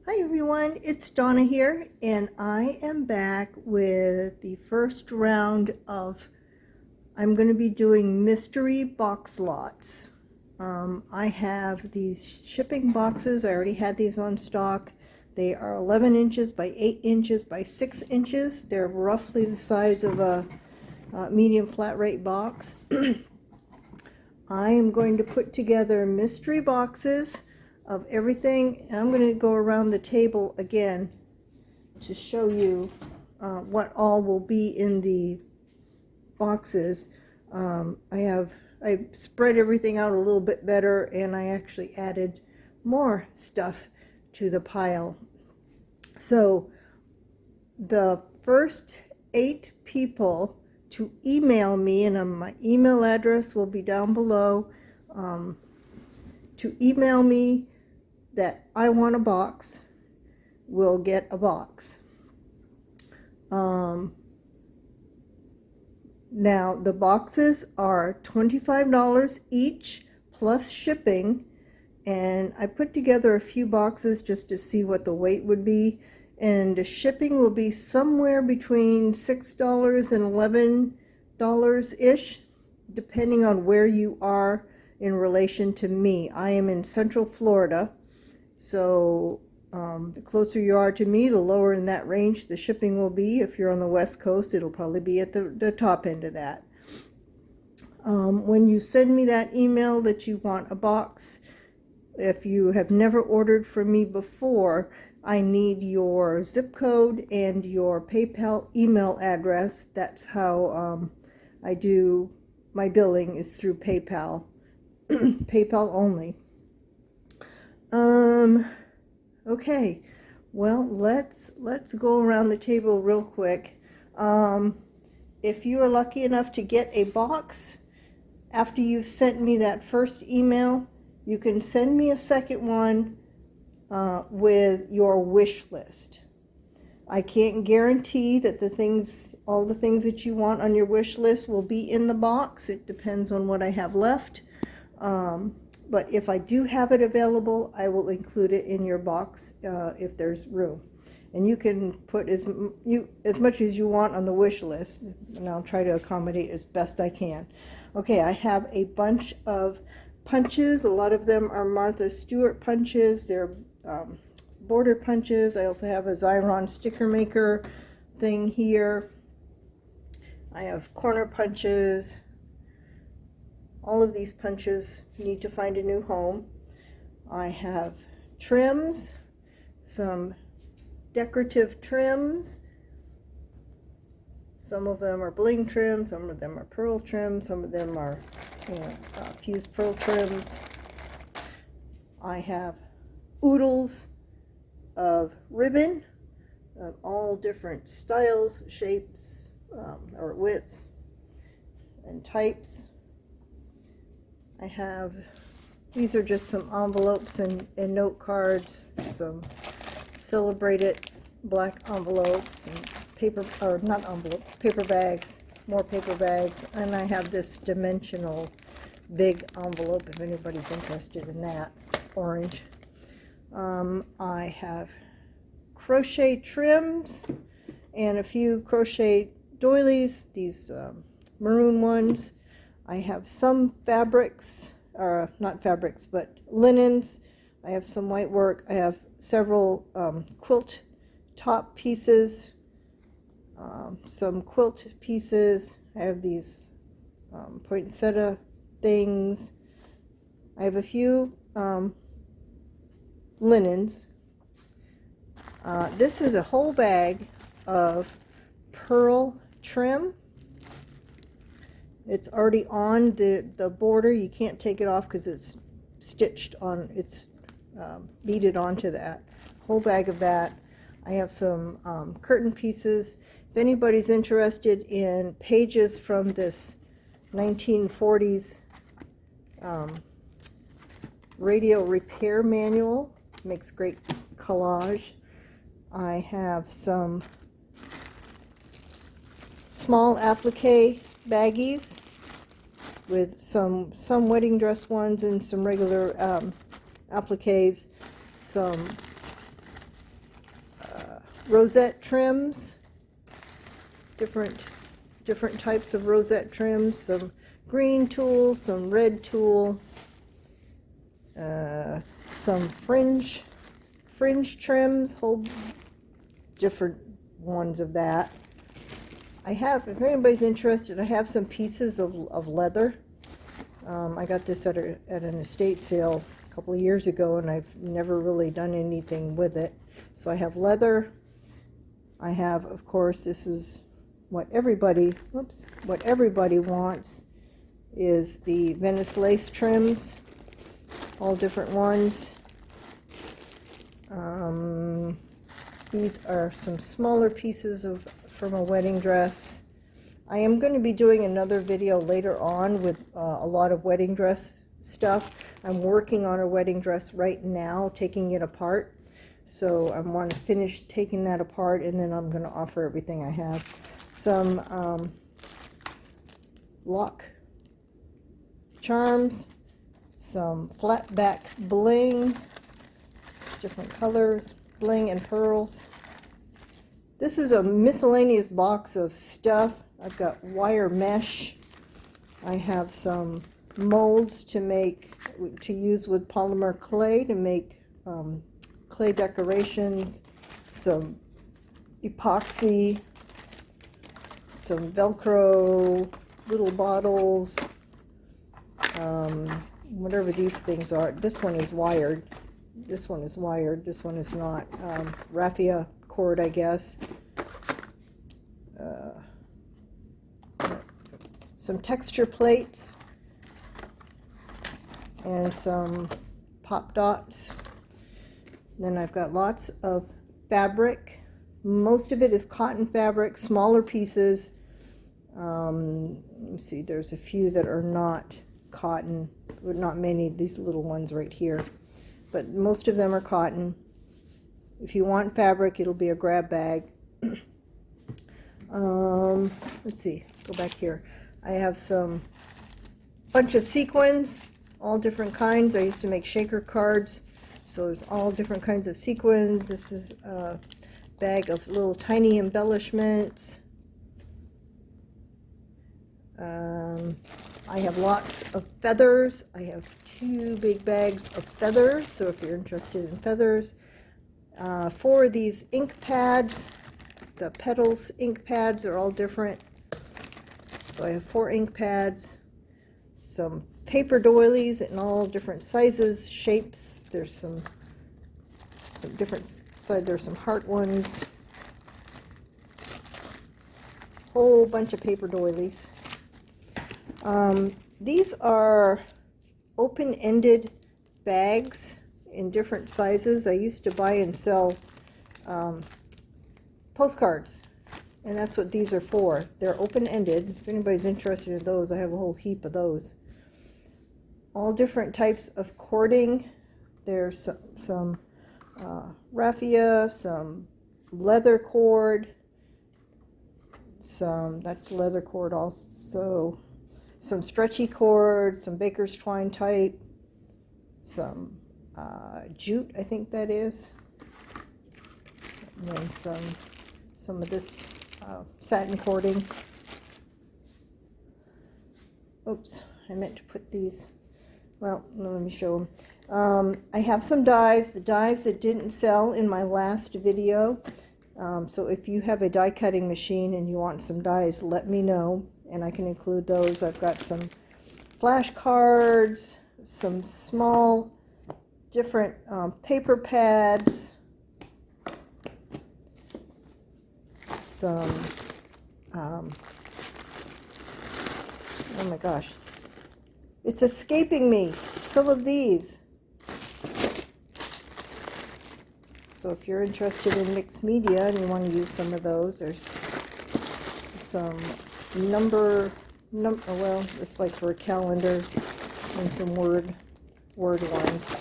Hi everyone, it's Donna here, and I am back with the first round of, I'm going to be doing mystery box lots. I have these shipping boxes. I already had these on stock. They are 11 inches by 8 inches by 6 inches. They're roughly the size of a medium flat rate box. I am going to put together mystery boxes of everything, and I'm going to go around the table again to show you what all will be in the boxes. I spread everything out a little bit better, and I actually added more stuff to the pile. So the first 8 people to email me, and my email address will be down below, to email me that I want a box, will get a box. Now the boxes are $25 each plus shipping, and I put together a few boxes just to see what the weight would be, and the shipping will be somewhere between $6 and $11 ish, depending on where you are in relation to me. I am in Central Florida, so the closer you are to me, the lower in that range the shipping will be. If you're on the West Coast, it'll probably be at the top end of that. When you send me that email that you want a box, if you have never ordered from me before, I need your zip code and your PayPal email address. That's how I do my billing, is through PayPal. PayPal only. Okay, well, let's go around the table real quick. If you are lucky enough to get a box after you've sent me that first email, you can send me a second one with your wish list. I can't guarantee that all the things that you want on your wish list will be in the box. It depends on what I have left. But if I do have it available, I will include it in your box if there's room. And you can put as much as you want on the wish list, and I'll try to accommodate as best I can. Okay, I have a bunch of punches. A lot of them are Martha Stewart punches. They're border punches. I also have a Xyron sticker maker thing here. I have corner punches. All of these punches need to find a new home. I have trims, some decorative trims. Some of them are bling trims, some of them are pearl trims, some of them are fused pearl trims. I have oodles of ribbon of all different styles, shapes, or widths and types. I have, these are just some envelopes and note cards, some celebrated black envelopes and paper, or not envelopes, paper bags, more paper bags, and I have this dimensional big envelope if anybody's interested in that, orange. I have crochet trims and a few crochet doilies, these maroon ones. I have some fabrics, or not fabrics, but linens. I have some white work. I have several quilt top pieces, some quilt pieces. I have these poinsettia things. I have a few linens. This is a whole bag of pearl trim. It's already on the border. You can't take it off because it's stitched on, it's beaded onto that. Whole bag of that. I have some curtain pieces. If anybody's interested in pages from this 1940s radio repair manual, makes great collage. I have some small applique baggies with some wedding dress ones and some regular appliques, some rosette trims, different types of rosette trims, some green tulle, some red tulle, some fringe trims, whole different ones of that. I have, if anybody's interested, I have some pieces of leather. I got this at an estate sale a couple of years ago, and I've never really done anything with it. So I have leather. I have, of course, this is what everybody wants, is the Venice lace trims, all different ones. These are some smaller pieces from a wedding dress. I am going to be doing another video later on with a lot of wedding dress stuff. I'm working on a wedding dress right now, taking it apart. So I want to finish taking that apart, and then I'm going to offer everything I have. Some lock charms, some flat back bling, different colors, bling and pearls. This is a miscellaneous box of stuff. I've got wire mesh. I have some molds to use with polymer clay to make clay decorations, some epoxy, some Velcro, little bottles, whatever these things are. This one is wired. This one is wired. This one is not. Raffia cord, I guess. Some texture plates and some pop dots. Then I've got lots of fabric. Most of it is cotton fabric, smaller pieces. Let me see, there's a few that are not cotton, but not many, these little ones right here. But most of them are cotton. If you want fabric, it'll be a grab bag. Let's see, go back here. I have some bunch of sequins, all different kinds. I used to make shaker cards, so there's all different kinds of sequins. This is a bag of little tiny embellishments. I have lots of feathers. I have 2 big bags of feathers, so if you're interested in feathers. 4 of these ink pads. The Petals ink pads are all different. So I have 4 ink pads, some paper doilies in all different sizes, shapes. There's some different size. There's some heart ones. Whole bunch of paper doilies. These are open-ended bags in different sizes. I used to buy and sell postcards, and that's what these are for. They're open-ended. If anybody's interested in those, I have a whole heap of those. All different types of cording. There's some raffia, some leather cord, that's leather cord also, some stretchy cord, some baker's twine type, some jute, I think that is, and then some of this satin cording. Oops, I meant to put these, well, let me show them. I have some dies, the dies that didn't sell in my last video. So if you have a die cutting machine and you want some dies, let me know, and I can include those. I've got some flashcards, some small different paper pads, some oh my gosh, it's escaping me, some of these. So if you're interested in mixed media and you want to use some of those, there's some well, it's like for a calendar, and some word ones.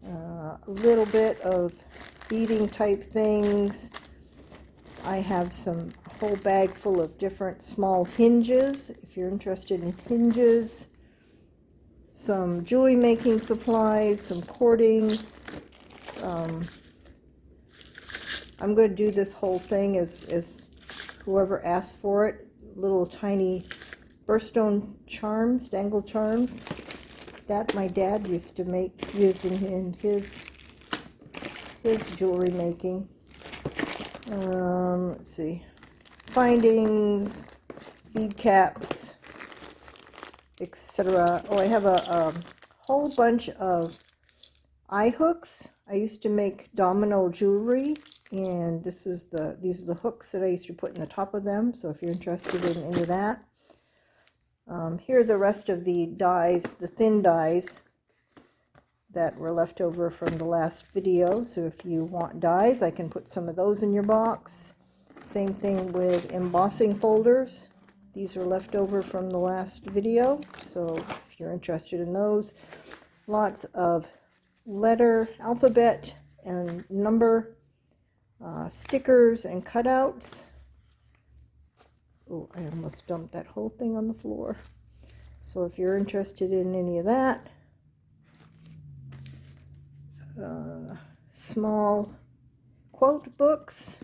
A little bit of beading type things. I have a whole bag full of different small hinges, if you're interested in hinges. Some jewelry making supplies, some cording, I'm going to do this whole thing as whoever asked for it. Little tiny birthstone charms, dangle charms that my dad used to make using in his jewelry making. Let's see. Findings, bead caps, etc. Oh, I have a whole bunch of eye hooks. I used to make domino jewelry, and these are the hooks that I used to put in the top of them. So if you're interested in any of that, here are the rest of the dies, the thin dies that were left over from the last video. So if you want dies, I can put some of those in your box. Same thing with embossing folders. These are left over from the last video, so if you're interested in those. Lots of letter, alphabet, and number stickers and cutouts. Oh, I almost dumped that whole thing on the floor. So if you're interested in any of that, small quote books,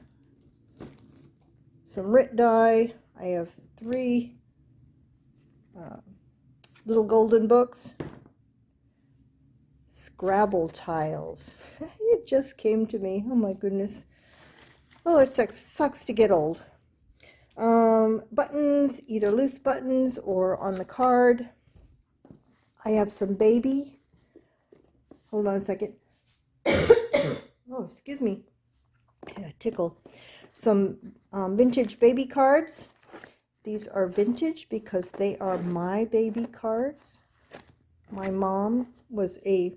some Rit die. I have 3 little golden books. Scrabble tiles. It just came to me. Oh my goodness. Oh, it sucks to get old. Buttons, either loose buttons or on the card. I have some baby. Hold on a second. Oh, excuse me. I had a tickle. Some vintage baby cards. These are vintage because they are my baby cards. My mom was a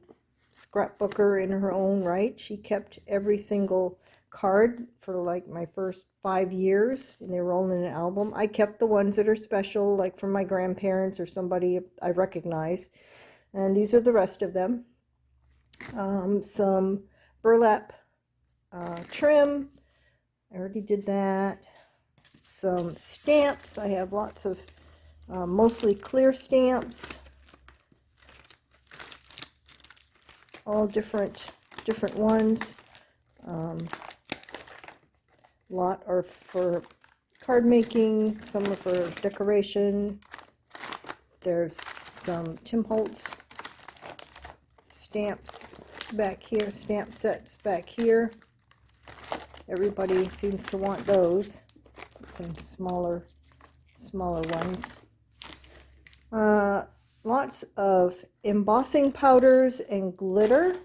scrapbooker in her own right. She kept every single card for like my first 5 years, and they were all in an album. I kept the ones that are special, like from my grandparents or somebody I recognize. And these are the rest of them. Some burlap trim. I already did that. Some stamps. I have lots of mostly clear stamps. All different ones. Lot are for card making. Some are for decoration. There's some Tim Holtz stamps back here. Stamp sets back here. Everybody seems to want those. Some smaller ones. Lots of embossing powders and glitter.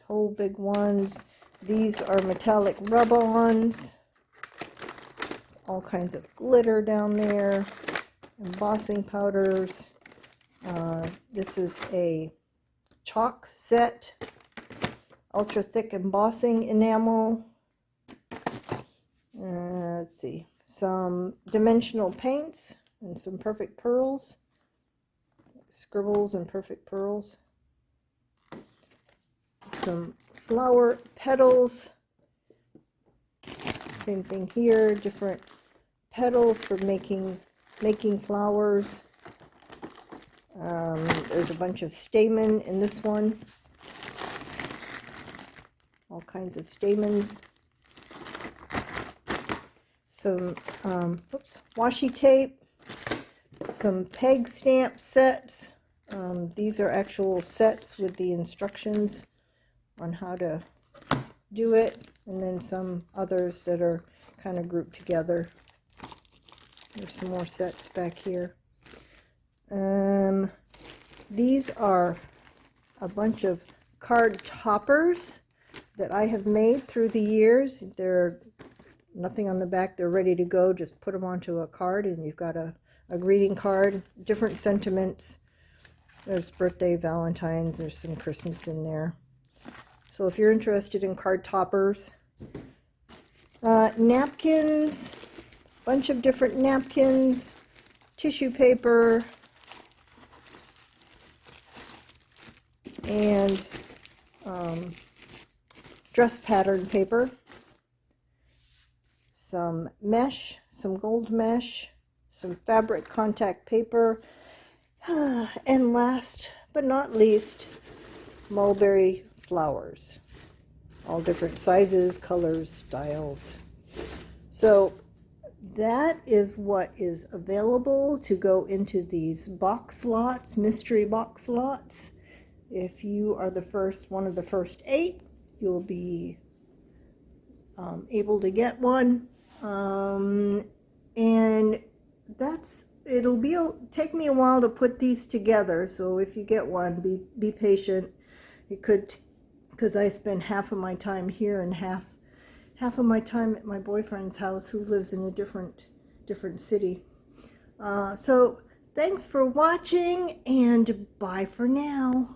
Whole big ones. These are metallic rub-ons. There's all kinds of glitter down there. Embossing powders. This is a chalk set. Ultra thick embossing enamel. Let's see. Some dimensional paints and some perfect pearls. Scribbles and perfect pearls. Some flower petals. Same thing here. Different petals for making flowers. There's a bunch of stamen in this one. All kinds of stamens. Some washi tape. Some peg stamp sets. These are actual sets with the instructions on how to do it, and then some others that are kind of grouped together. There's some more sets back here. These are a bunch of card toppers that I have made through the years. They're nothing on the back, they're ready to go. Just put them onto a card and you've got a greeting card, different sentiments. There's birthday, Valentine's, there's some Christmas in there. So if you're interested in card toppers, napkins, bunch of different napkins, tissue paper, and dress pattern paper, some mesh, some gold mesh, some fabric contact paper, and last but not least, mulberry flowers. all different sizes, colors, styles. So that is what is available to go into these box lots, mystery box lots. If you are one of the first 8, you'll be able to get one. And it'll take me a while to put these together. So if you get one, be patient. It could, because I spend half of my time here and half of my time at my boyfriend's house, who lives in a different city. So thanks for watching, and bye for now.